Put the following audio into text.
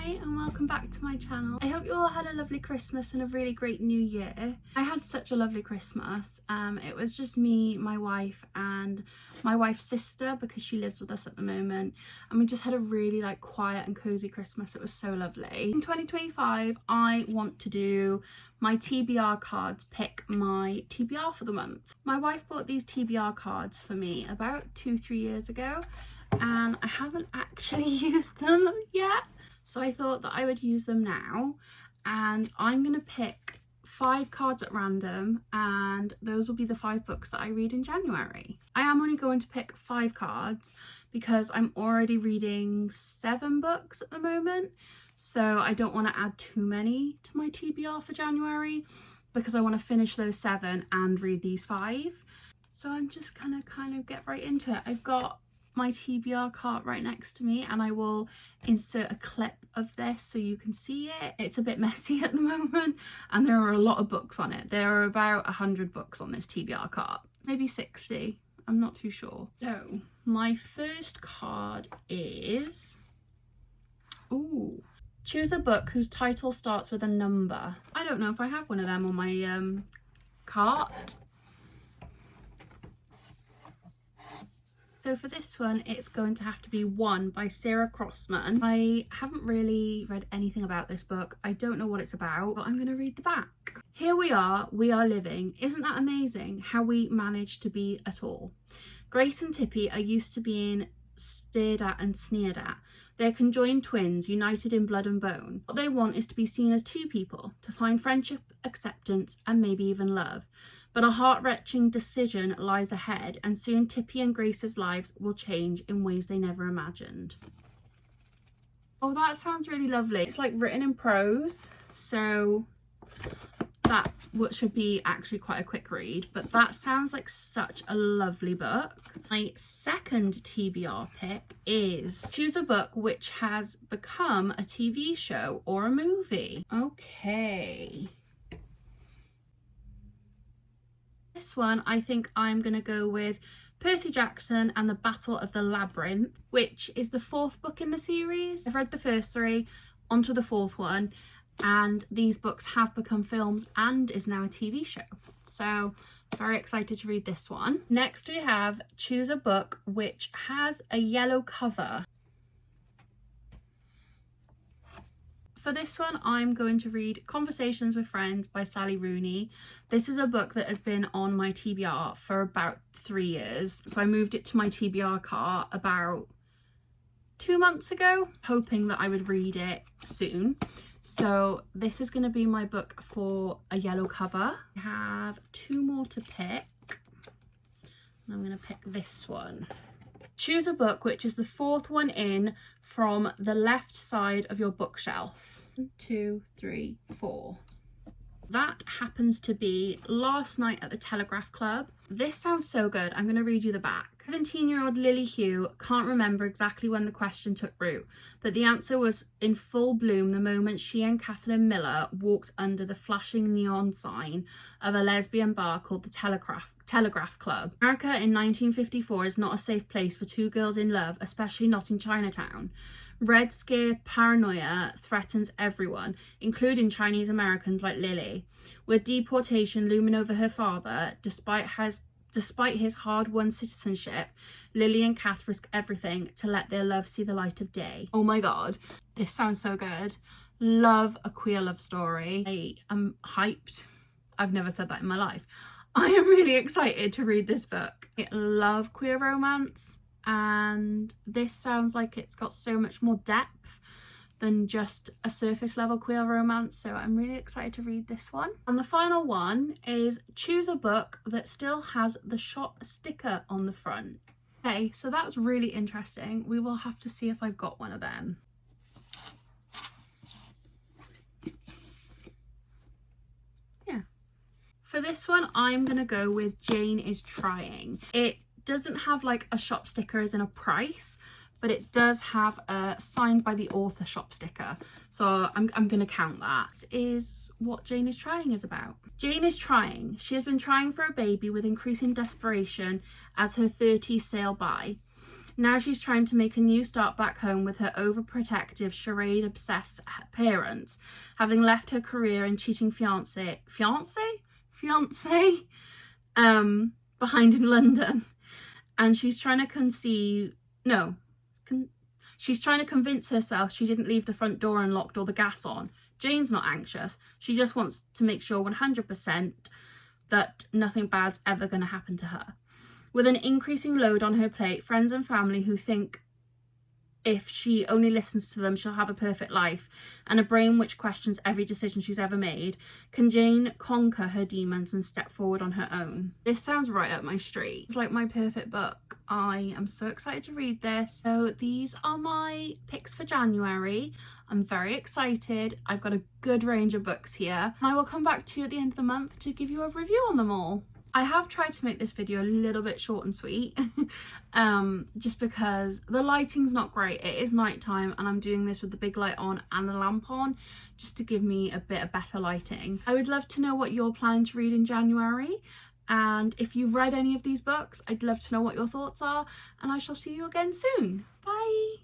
Hi and welcome back to my channel. I hope you all had a lovely Christmas and a really great new year. I had such a lovely Christmas. It was just me, my wife and my wife's sister because she lives with us at the moment, and we just had a really quiet and cozy Christmas. It was so lovely. In 2025 I want to do my TBR cards, pick my TBR for the month. My wife bought these TBR cards for me about 2-3 years ago and I haven't actually used them yet. So I thought that I would use them now, and I'm going to pick 5 cards at random and those will be the 5 books that I read in January. I am only going to pick 5 cards because I'm already reading 7 books at the moment, so I don't want to add too many to my TBR for January because I want to finish those 7 and read these 5. So I'm just gonna kind of get right into it. I've got my TBR cart right next to me and I will insert a clip of this so you can see it. It's a bit messy at the moment and there are a lot of books on it. There are about 100 books on this TBR cart, maybe 60, I'm not too sure. So my first card is, ooh, choose a book whose title starts with a number. I don't know if I have one of them on my cart. So for this one, it's going to have to be One by Sarah Crossman. I haven't really read anything about this book. I don't know what it's about, but I'm going to read the back. Here we are living. Isn't that amazing how we managed to be at all? Grace and Tippy are used to being stared at and sneered at. They're conjoined twins, united in blood and bone. What they want is to be seen as 2 people, to find friendship, acceptance, and maybe even love. But a heart-wrenching decision lies ahead, and soon Tippy and Grace's lives will change in ways they never imagined. Oh, that sounds really lovely. It's written in prose, so that should be actually quite a quick read, but that sounds like such a lovely book. My second TBR pick is choose a book which has become a TV show or a movie. Okay. This one, I think I'm going to go with Percy Jackson and the Battle of the Labyrinth, which is the 4th book in the series. I've read the first 3, onto the 4th one, and these books have become films and is now a TV show. So very excited to read this one. Next we have choose a book which has a yellow cover. For this one, I'm going to read Conversations with Friends by Sally Rooney. This is a book that has been on my TBR for about 3 years. So I moved it to my TBR cart about 2 months ago, hoping that I would read it soon. So this is going to be my book for a yellow cover. I have 2 more to pick. I'm going to pick this one. Choose a book which is the 4th one in from the left side of your bookshelf. 1, 2, 3, 4. That happens to be Last Night at the Telegraph Club. This sounds so good. I'm going to read you the back. 17-year-old Lily Hugh can't remember exactly when the question took root, but the answer was in full bloom the moment she and Kathleen Miller walked under the flashing neon sign of a lesbian bar called the Telegraph Club. America in 1954 is not a safe place for 2 girls in love, especially not in Chinatown. Red Scare paranoia threatens everyone, including Chinese Americans like Lily. With deportation looming over her father, despite his hard-won citizenship, Lily and Kath risk everything to let their love see the light of day. Oh my god, this sounds so good. Love a queer love story. I am hyped. I've never said that in my life. I am really excited to read this book. I love queer romance, and this sounds like it's got so much more depth than just a surface level queer romance, so I'm really excited to read this one. And the final one is choose a book that still has the shop sticker on the front. Okay, so that's really interesting. We will have to see if I've got one of them. Yeah. For this one, I'm gonna go with Jane is Trying. It doesn't have a shop sticker as in a price, but it does have a signed by the author shop sticker. So I'm going to count that. This is what Jane is Trying is about. Jane is trying. She has been trying for a baby with increasing desperation as her 30s sail by. Now she's trying to make a new start back home with her overprotective, charade-obsessed parents, having left her career and cheating fiance behind in London. And she's trying to she's trying to convince herself she didn't leave the front door unlocked or the gas on. Jane's not anxious. She just wants to make sure 100% that nothing bad's ever going to happen to her. With an increasing load on her plate, friends and family who think if she only listens to them, she'll have a perfect life, and a brain which questions every decision she's ever made, can Jane conquer her demons and step forward on her own? This sounds right up my street. It's like my perfect book. I am so excited to read this. So these are my picks for January. I'm very excited. I've got a good range of books here. I will come back to you at the end of the month to give you a review on them all. I have tried to make this video a little bit short and sweet, just because the lighting's not great. It is nighttime and I'm doing this with the big light on and the lamp on, just to give me a bit of better lighting. I would love to know what you're planning to read in January, and if you've read any of these books, I'd love to know what your thoughts are, and I shall see you again soon. Bye!